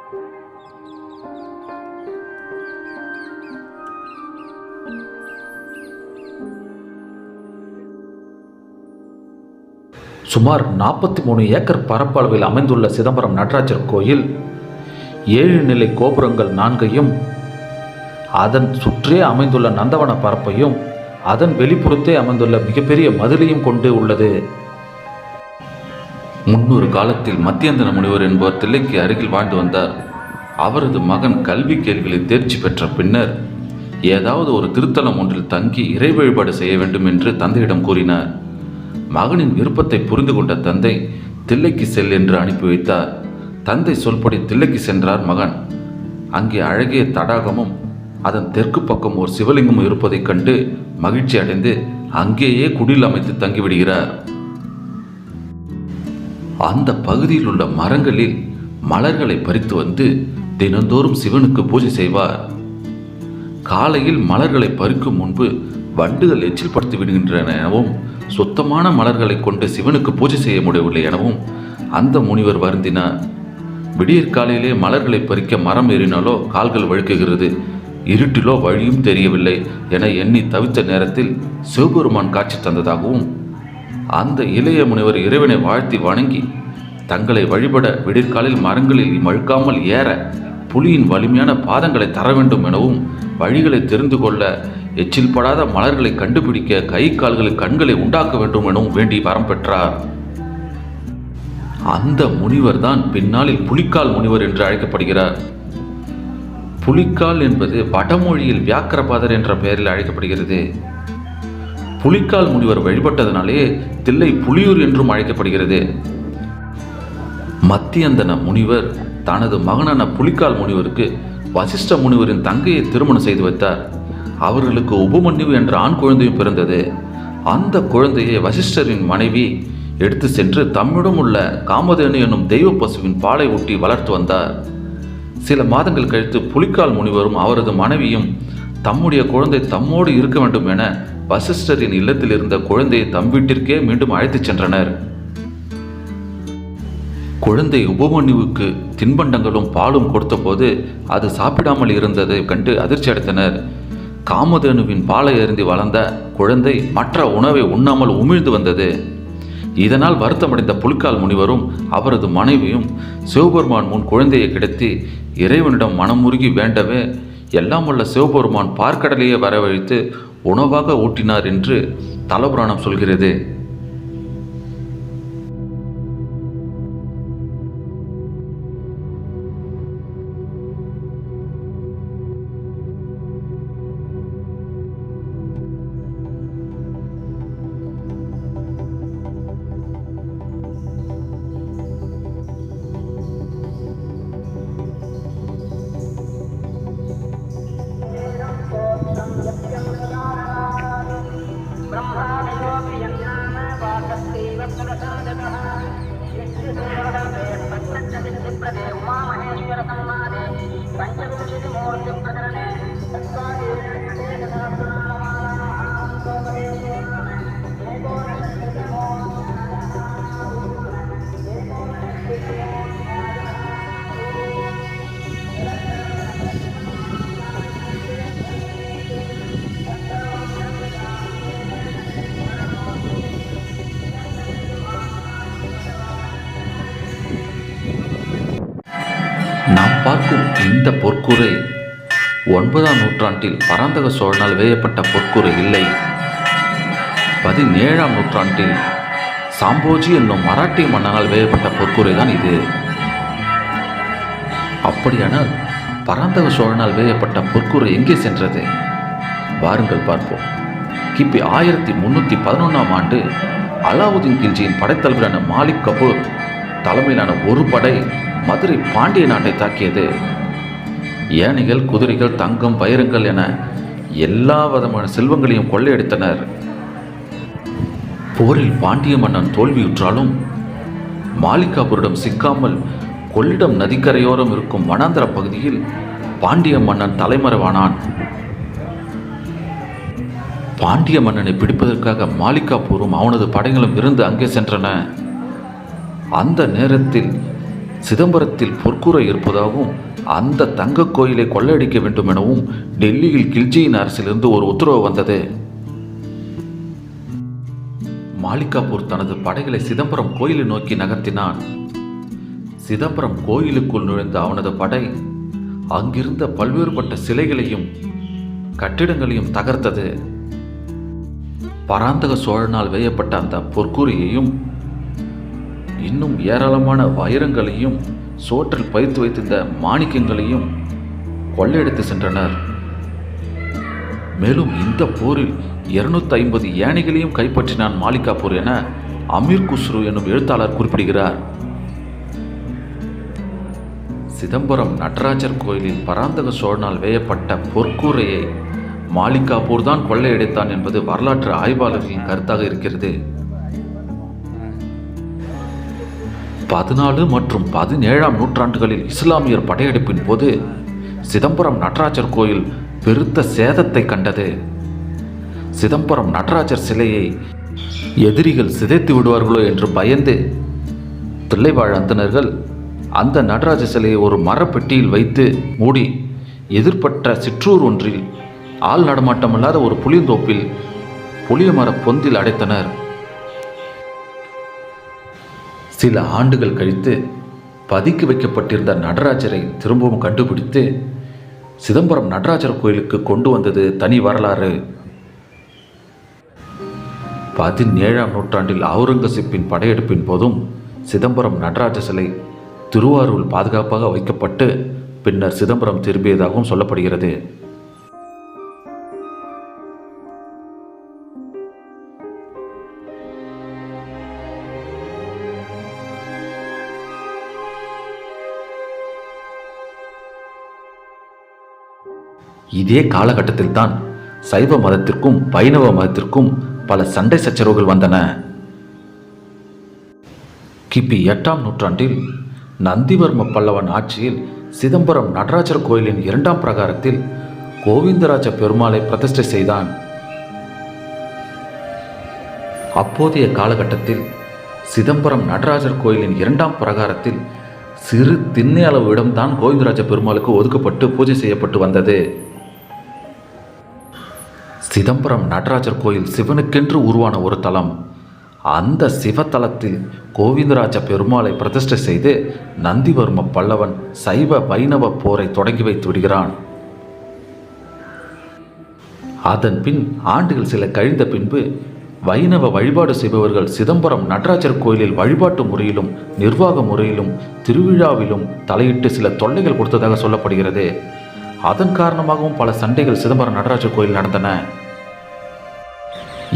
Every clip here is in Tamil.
சுமார் 43 ஏக்கர் பரப்பளவில் அமைந்துள்ள சிதம்பரம் நடராஜர் கோயில் 7 நிலை கோபுரங்கள் 4ஐயும் அதன் சுற்றே அமைந்துள்ள நந்தவன பரப்பையும் அதன் வெளிப்புறத்தே அமைந்துள்ள மிகப்பெரிய மதிலையும் கொண்டு உள்ளது. முன்னொரு காலத்தில் மத்தியந்தன முனிவர் என்பவர் தில்லைக்கு அருகில் வாழ்ந்து வந்தார். அவரது மகன் கல்வி கேள்விகளில் தேர்ச்சி பெற்ற பின்னர் ஏதாவது ஒரு திருத்தலம் ஒன்றில் தங்கி இறை வழிபாடு செய்ய வேண்டும் என்று தந்தையிடம் கூறினார். மகனின் விருப்பத்தை புரிந்து கொண்ட தந்தை தில்லைக்கு செல் என்று அனுப்பி வைத்தார். தந்தை சொல்படி தில்லைக்கு சென்றார் மகன். அங்கே அழகிய தடாகமும் அதன் தெற்கு பக்கம் ஒரு சிவலிங்கமும் இருப்பதைக் கண்டு மகிழ்ச்சி அடைந்து அங்கேயே குடில் அமைத்து தங்கிவிடுகிறார். அந்த பகுதியில் உள்ள மரங்களில் மலர்களை பறித்து வந்து தினந்தோறும் சிவனுக்கு பூஜை செய்வார். காலையில் மலர்களை பறிக்கும் முன்பு வண்டுகள் எச்சில் படுத்தி விடுகின்றன எனவும் சுத்தமான மலர்களை கொண்டு சிவனுக்கு பூஜை செய்ய முடியவில்லை எனவும் அந்த முனிவர் வருந்தினார். விடியற்காலையிலே மலர்களை பறிக்க மரம் ஏறினாலோ கால்கள் வழுக்குகிறது, இருட்டிலோ வழியும் தெரியவில்லை என எண்ணி தவித்த நேரத்தில் சிவபெருமான் காட்சி தந்ததாகவும் அந்த இளைய முனிவர் இறைவனை வாழ்த்தி வணங்கி தங்களை வழிபட விடிற்காலில் மரங்களில் மழுக்காமல் ஏற புலியின் வலிமையான பாதங்களை தர வேண்டும் எனவும் வழிகளை தெரிந்து கொள்ள எச்சில் படாத மலர்களை கண்டுபிடிக்க கை கால்களில் கண்களை உண்டாக்க வேண்டும் எனவும் வேண்டி வரம் பெற்றார். அந்த முனிவர் தான் பின்னாளில் புலிக்கால் முனிவர் என்று அழைக்கப்படுகிறார். புலிக்கால் என்பது வடமொழியில் வியாக்கிரபாதர் என்ற பெயரில் அழைக்கப்படுகிறது. புலிக்கால் முனிவர் வழிபட்டதனாலே தில்லை புலியூர் என்றும் அழைக்கப்படுகிறது. மத்தியந்தன முனிவர் தனது மகனான புலிக்கால் முனிவருக்கு வசிஷ்ட முனிவரின் தங்கையை திருமணம் செய்து வைத்தார். அவர்களுக்கு உபமன்யு என்ற ஆண் குழந்தையும் பிறந்தது. அந்த குழந்தையை வசிஷ்டரின் மனைவி எடுத்து சென்று தம்மிடம் உள்ள காமதேனு என்னும் தெய்வ பசுவின் பாலை ஊட்டி வளர்த்து வந்தார். சில மாதங்கள் கழித்து புலிக்கால் முனிவரும் அவரது மனைவியும் தம்முடைய குழந்தை தம்மோடு இருக்க வேண்டும் என வசிஷ்டரின் இல்லத்தில் இருந்த குழந்தையை தம் வீட்டிற்கே மீண்டும் அழைத்துச் சென்றனர். குழந்தை உபமன்யுவுக்கு தின்பண்டங்களும் பாலும் கொடுத்தபோது அது சாப்பிடாமல் இருந்ததை கண்டு அதிர்ச்சி அடைந்தனர். காமதேனுவின் பாலை அருந்தி வளர்ந்த குழந்தை மற்ற உணவை உண்ணாமல் உமிழ்ந்து வந்தது. இதனால் வருத்தமடைந்த புலிக்கால் முனிவரும் அவரது மனைவியும் சிவபெருமான் முன் குழந்தையை கிடத்தி இறைவனிடம் மனமுருகி வேண்டவே எல்லாம் உள்ள சிவபெருமான் பார்க்கடலையே வரவழைத்து உணவாக ஊட்டினார் என்று தலபுராணம் சொல்கிறது. நாம் பார்க்கும் இந்த பொற்கூரை 9ஆம் நூற்றாண்டில் பராந்தக சோழனால் வேயப்பட்ட பொற்கூரை இல்லை. 17ஆம் நூற்றாண்டில் சாம்போஜி என்னும் மராட்டிய மன்னனால் வேயப்பட்ட பொற்கூரை தான் இது. அப்படியானால் பராந்தக சோழனால் வேயப்பட்ட பொற்கூரை எங்கே சென்றது? வாருங்கள் பார்ப்போம். கிபி 1311ஆம் ஆண்டு அலாவுதீன் கில்ஜியின் படைத்தலைவரான மாலிக் கபூர் தலைமையிலான ஒரு படை மதுரை பாண்டிய நாட்டை தாக்கியது. யானைகள், குதிரைகள், தங்கம், வைரங்கள் என எல்லா விதமான செல்வங்களையும் கொள்ளையடித்தனர். போரில் பாண்டிய மன்னன் தோல்வியுற்றாலும் மாலிகாபுரிடம் சிக்காமல் கொள்ளிடம் நதிக்கரையோரம் இருக்கும் வனாந்தர பகுதியில் பாண்டிய மன்னன் தலைமறைவானான். பாண்டிய மன்னனை பிடிப்பதற்காக மாலிகாபூரும் அவனது படைகளும் இருந்து அங்கே சென்றன. அந்த நேரத்தில் சிதம்பரத்தில் பொற்கூரை இருப்பதாகவும் அந்த தங்க கோயிலை கொள்ளையடிக்க வேண்டும் எனவும் டெல்லியில் கில்ஜியின் அரசிலிருந்து ஒரு உத்தரவு வந்தது. மாலிகாபூர் தனது படைகளை சிதம்பரம் கோயிலை நோக்கி நகர்த்தினான். சிதம்பரம் கோயிலுக்குள் நுழைந்த அவனது படை அங்கிருந்த பல்வேறுபட்ட சிலைகளையும் கட்டிடங்களையும் தகர்த்தது. பராந்தக சோழனால் வேயப்பட்ட அந்த பொற்கூரையையும் இன்னும் ஏராளமான வைரங்களையும் சோற்றில் பதித்து வைத்திருந்த மாணிக்கங்களையும் கொள்ளையடித்து சென்றனர். மேலும் இந்த போரில் 250 யானைகளையும் கைப்பற்றினான் மாலிகாபூர் என அமீர் குஸ்ரு என்னும் எழுத்தாளர் குறிப்பிடுகிறார். சிதம்பரம் நடராஜர் கோயிலில் பராந்தக சோழனால் வேயப்பட்ட பொற்கூரையை மாலிகாபூர் தான் கொள்ளையடித்தான் என்பது வரலாற்று ஆய்வாளர்களின் கருத்தாக இருக்கிறது. 14 மற்றும் 17ஆம் நூற்றாண்டுகளில் இஸ்லாமியர் படையெடுப்பின் போது சிதம்பரம் நடராஜர் கோயில் பெருத்த சேதத்தை கண்டது. சிதம்பரம் நடராஜர் சிலையை எதிரிகள் சிதைத்து விடுவார்களோ என்று பயந்து தில்லைவாழ் அந்தணர்கள் அந்த நடராஜ சிலையை ஒரு மரப்பெட்டியில் வைத்து மூடி எதிர்பட்ட சிற்றூர் ஒன்றில் ஆள் நடமாட்டமில்லாத ஒரு புளியந்தோப்பில் புளிய மர பொந்தில் அடைத்தனர். சில ஆண்டுகள் கழித்து பதுக்கி வைக்கப்பட்டிருந்த நடராஜரை திரும்பவும் கண்டுபிடித்து சிதம்பரம் நடராஜர் கோயிலுக்கு கொண்டு வந்தது தனி வரலாறு. 17ஆம் நூற்றாண்டில் அவுரங்கசீப்பின் படையெடுப்பின் போதும் சிதம்பரம் நடராஜ சிலை திருவாரூரில் பாதுகாப்பாக வைக்கப்பட்டு பின்னர் சிதம்பரம் திரும்பியதாகவும் சொல்லப்படுகிறது. இதே காலகட்டத்தில் தான் சைவ மதத்திற்கும் வைணவ மதத்திற்கும் பல சண்டை சச்சரவுகள் வந்தன. கிபி 8ஆம் நூற்றாண்டில் நந்திவர்ம பல்லவன் ஆட்சியில் சிதம்பரம் நடராஜர் கோயிலின் 2ஆம் பிரகாரத்தில் கோவிந்தராஜ பெருமாளை பிரதிஷ்டை செய்தான். அப்போதைய காலகட்டத்தில் சிதம்பரம் நடராஜர் கோயிலின் 2ஆம் பிரகாரத்தில் சிறு திண்ணை அளவு இடம்தான் கோவிந்தராஜ பெருமாளுக்கு ஒதுக்கப்பட்டு பூஜை செய்யப்பட்டு வந்தது. சிதம்பரம் நடராஜர் கோயில் சிவனுக்கென்று உருவான ஒரு தலம். அந்த சிவத்தலத்தில் கோவிந்தராஜ பெருமாளை பிரதிஷ்டை செய்து நந்திவர்ம பல்லவன் சைவ வைணவ போரை தொடங்கி வைத்து விடுகிறான். அதன் பின் ஆண்டுகள் சில கழிந்த பின்பு வைணவ வழிபாடு செய்பவர்கள் சிதம்பரம் நடராஜர் கோயிலில் வழிபாட்டு முறையிலும் நிர்வாக முறையிலும் திருவிழாவிலும் தலையிட்டு சில தொல்லைகள் கொடுத்ததாக சொல்லப்படுகிறது. அதன் காரணமாகவும் பல சண்டைகள் சிதம்பரம் நடராஜர் கோயில் நடந்தன.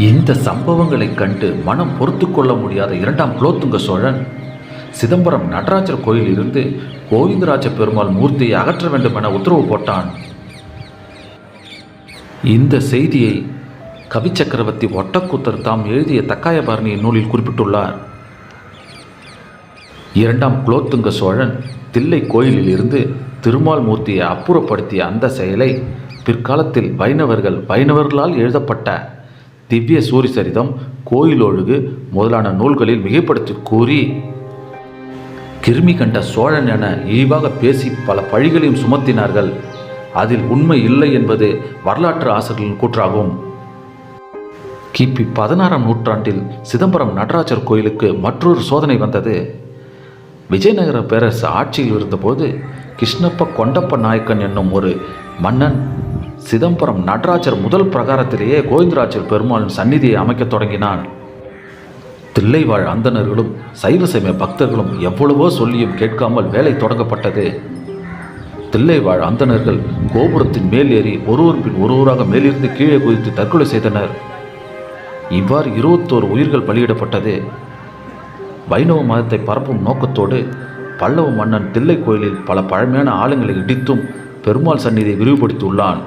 இந்த சம்பவங்களை கண்டு மனம் பொறுத்து கொள்ள முடியாத 2ஆம் குலோத்துங்க சோழன் சிதம்பரம் நடராஜர் கோயிலிலிருந்து கோவிந்தராஜ பெருமாள் மூர்த்தியை அகற்ற வேண்டும் என உத்தரவு போட்டான். இந்த செய்தியை கவி சக்கரவர்த்தி ஒட்டக்கூத்தர் தாம் எழுதிய தக்காயபாரணி நூலில் குறிப்பிட்டுள்ளார். 2ஆம் குலோத்துங்க சோழன் தில்லை கோயிலில் இருந்து திருமால் மூர்த்தியை அப்புறப்படுத்திய அந்த செயலை பிற்காலத்தில் வைணவர்களால் எழுதப்பட்ட திவ்ய சூரிசரிதம், கோயிலொழுகு முதலான நூல்களில் மிகைப்படுத்தி கூறி கிருமி கண்ட சோழன் என இழிவாக பேசி பல பழிகளையும் சுமத்தினார்கள். அதில் உண்மை இல்லை என்பது வரலாற்று ஆசிரியர்களின் கூற்றாகும். கிபி 16ஆம் நூற்றாண்டில் சிதம்பரம் நடராஜர் கோயிலுக்கு மற்றொரு சோதனை வந்தது. விஜயநகர பேரரசு ஆட்சியில் இருந்தபோது கிருஷ்ணப்ப கொண்டப்ப நாயக்கன் என்னும் ஒரு மன்னன் சிதம்பரம் நடராஜர் முதல் பிரகாரத்திலேயே கோவிந்தராஜர் பெருமாளின் சந்நிதியை அமைக்க தொடங்கினான். தில்லைவாழ் அந்தணர்களும் சைவ சமய பக்தர்களும் எவ்வளவோ சொல்லியும் கேட்காமல் வேலை தொடங்கப்பட்டது. தில்லைவாழ் அந்தணர்கள் கோபுரத்தின் மேல் ஏறி ஒருவர் பின் ஒருவராக மேலிருந்து கீழே குதித்து தற்கொலை செய்தனர். இவ்வாறு 21 உயிர்கள் பலியிடப்பட்டது. வைணவ மதத்தை பரப்பும் நோக்கத்தோடு பல்லவ மன்னன் தில்லை கோயிலில் பல பழமையான ஆலயங்களை இடித்தும் பெருமாள் சந்நிதியை விரிவுபடுத்தியுள்ளான்.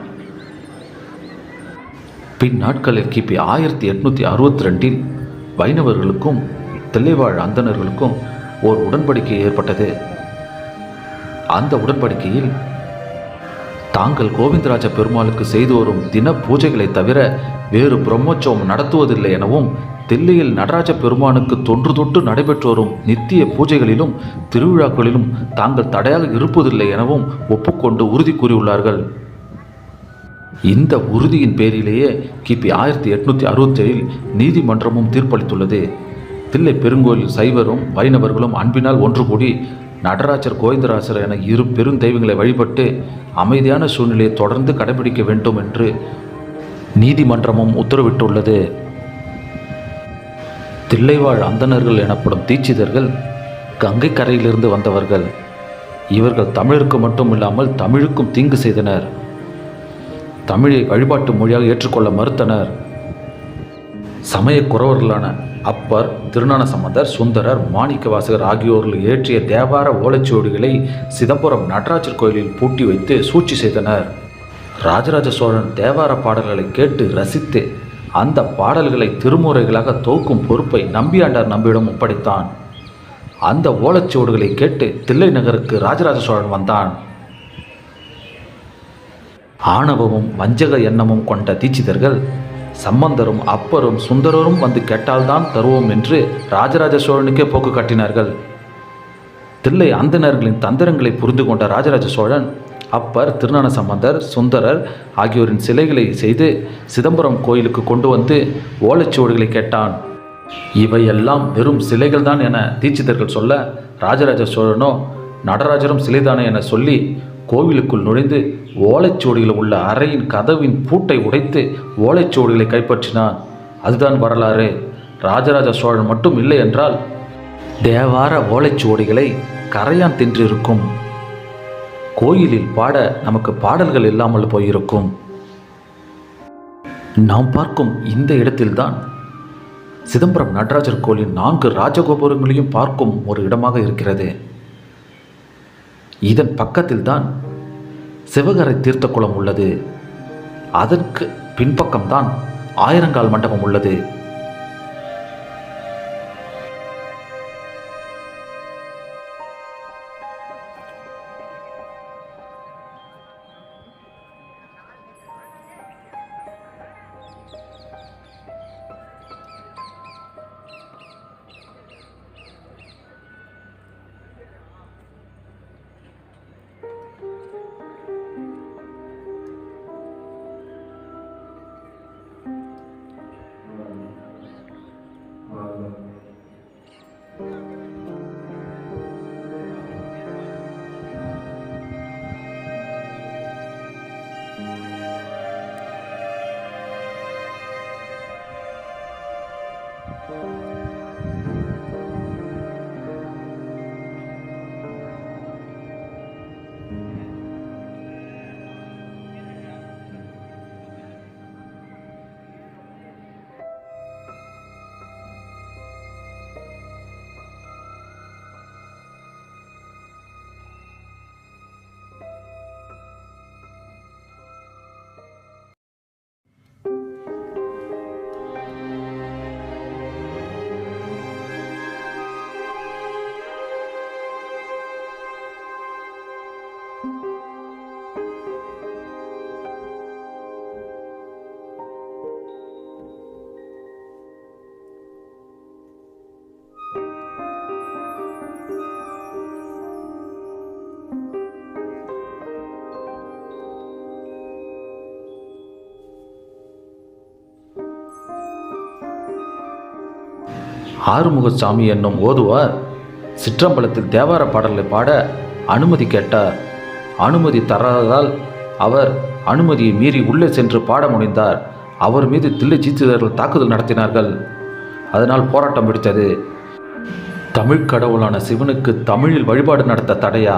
பின் நாட்களில் கிபி 1862இல் வைணவர்களுக்கும் தில்லைவாழ் அந்தணர்களுக்கும் ஓர் உடன்படிக்கை ஏற்பட்டது. அந்த உடன்படிக்கையில் தாங்கள் கோவிந்தராஜ பெருமாளுக்கு செய்து வரும் தின பூஜைகளை தவிர வேறு பிரம்மோற்சவம் நடத்துவதில்லை எனவும் தில்லையில் நடராஜ பெருமானுக்கு தொன்று தொட்டு நடைபெற்று வரும் நித்திய பூஜைகளிலும் திருவிழாக்களிலும் தாங்கள் தடையாக இருப்பதில்லை எனவும் ஒப்புக்கொண்டு உறுதி கூறியுள்ளார்கள். இந்த உறுதியின் பேரிலேயே கிபி 1867 நீதிமன்றமும் தீர்ப்பளித்துள்ளது. தில்லை பெருங்கோயில் சைவரும் வைணவர்களும் அன்பினால் ஒன்று கூடி நடராஜர் கோவிந்தராசர் என இரு பெருந்தெய்வங்களை வழிபட்டு அமைதியான சூழ்நிலையை தொடர்ந்து கடைபிடிக்க வேண்டும் என்று நீதிமன்றமும் உத்தரவிட்டுள்ளது. தில்லைவாழ் அந்தணர்கள் எனப்படும் தீட்சிதர்கள் கங்கை கரையிலிருந்து வந்தவர்கள். இவர்கள் தமிழருக்கு மட்டும் இல்லாமல் தமிழுக்கும் தீங்கு செய்தனர். தமிழை வழிபாட்டு மொழியாக ஏற்றுக்கொள்ள மறுத்தனர். சமய குறவர்களான அப்பர், திருஞான சம்பந்தர், சுந்தரர், மாணிக்கவாசகர் ஆகியோர்கள் இயற்றிய தேவார ஓலைச்சுவடிகளை சிதம்பரம் நடராஜர் கோயிலில் பூட்டி வைத்து சூழ்ச்சி செய்தனர். ராஜராஜ சோழன் தேவார பாடல்களை கேட்டு ரசித்து அந்த பாடல்களை திருமுறைகளாக தொகுக்கும் பொறுப்பை நம்பியாண்டார் நம்பியிடம் ஒப்படைத்தான். அந்த ஓலைச்சுவடுகளை கேட்டு தில்லை நகருக்கு ராஜராஜ சோழன் வந்தான். ஆணவமும் வஞ்சக எண்ணமும் கொண்ட தீட்சிதர்கள் சம்பந்தரும் அப்பரும் சுந்தரரும் வந்து கேட்டால்தான் தருவோம் என்று ராஜராஜ சோழனுக்கே போக்கு காட்டினார்கள். தில்லை அந்தணர்களின் தந்திரங்களை புரிந்து கொண்ட ராஜராஜ சோழன் அப்பர், திருஞான சம்பந்தர், சுந்தரர் ஆகியோரின் சிலைகளை செய்து சிதம்பரம் கோயிலுக்கு கொண்டு வந்து ஓலைச்சுவடுகளை கேட்டான். இவையெல்லாம் வெறும் சிலைகள் தான் என தீட்சிதர்கள் சொல்ல, ராஜராஜ சோழனோ நடராஜரும் சிலைதானே என சொல்லி கோவிலுக்குள் நுழைந்து ஓலைச்சுவடியில் உள்ள அறையின் கதவின் பூட்டை உடைத்து ஓலைச்சுவடிகளை கைப்பற்றினான். அதுதான் வரலாறு. ராஜராஜ சோழன் மட்டும் இல்லை என்றால் தேவார ஓலைச்சுவடிகளை கரையான் தின்றிருக்கும். கோயிலில் பாட நமக்கு பாடல்கள் இல்லாமல் போயிருக்கும். நாம் பார்க்கும் இந்த இடத்தில்தான் சிதம்பரம் நடராஜர் கோயிலின் 4 ராஜகோபுரங்களையும் பார்க்கும் ஒரு இடமாக இருக்கிறது. இதன் பக்கத்தில் தான் சிவகரை தீர்த்த குளம் உள்ளது. அதற்கு பின்பக்கம்தான் ஆயிரங்கால் மண்டபம் உள்ளது. ஆறுமுகசாமி என்னும் ஓதுவார் சிற்றம்பலத்தில் தேவார பாடல்களை பாட அனுமதி கேட்டார். அனுமதி தராததால் அவர் அனுமதியை மீறி உள்ளே சென்று பாட முனைந்தார். அவர் மீது தில்லை தீட்சிதர்கள் தாக்குதல் நடத்தினார்கள். அதனால் போராட்டம் வெடித்தது. தமிழ் கடவுளான சிவனுக்கு தமிழில் வழிபாடு நடத்த தடையா?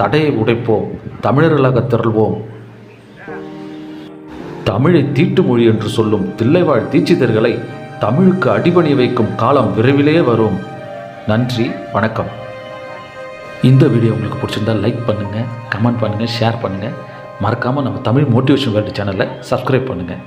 தடையை உடைப்போம், தமிழர்களாக திரள்வோம். தமிழை தீட்டு மொழி என்று சொல்லும் தில்லைவாழ் தீட்சிதர்களை தமிழுக்கு அடிபணி வைக்கும் காலம் விரைவிலே வரும். நன்றி, வணக்கம். இந்த வீடியோ உங்களுக்கு பிடிச்சிருந்தால் லைக் பண்ணுங்கள், கமெண்ட் பண்ணுங்கள், ஷேர் பண்ணுங்கள். மறக்காமல் நம்ம தமிழ் மோட்டிவேஷன் வேர்ல்டு சேனலை சப்ஸ்கிரைப் பண்ணுங்கள்.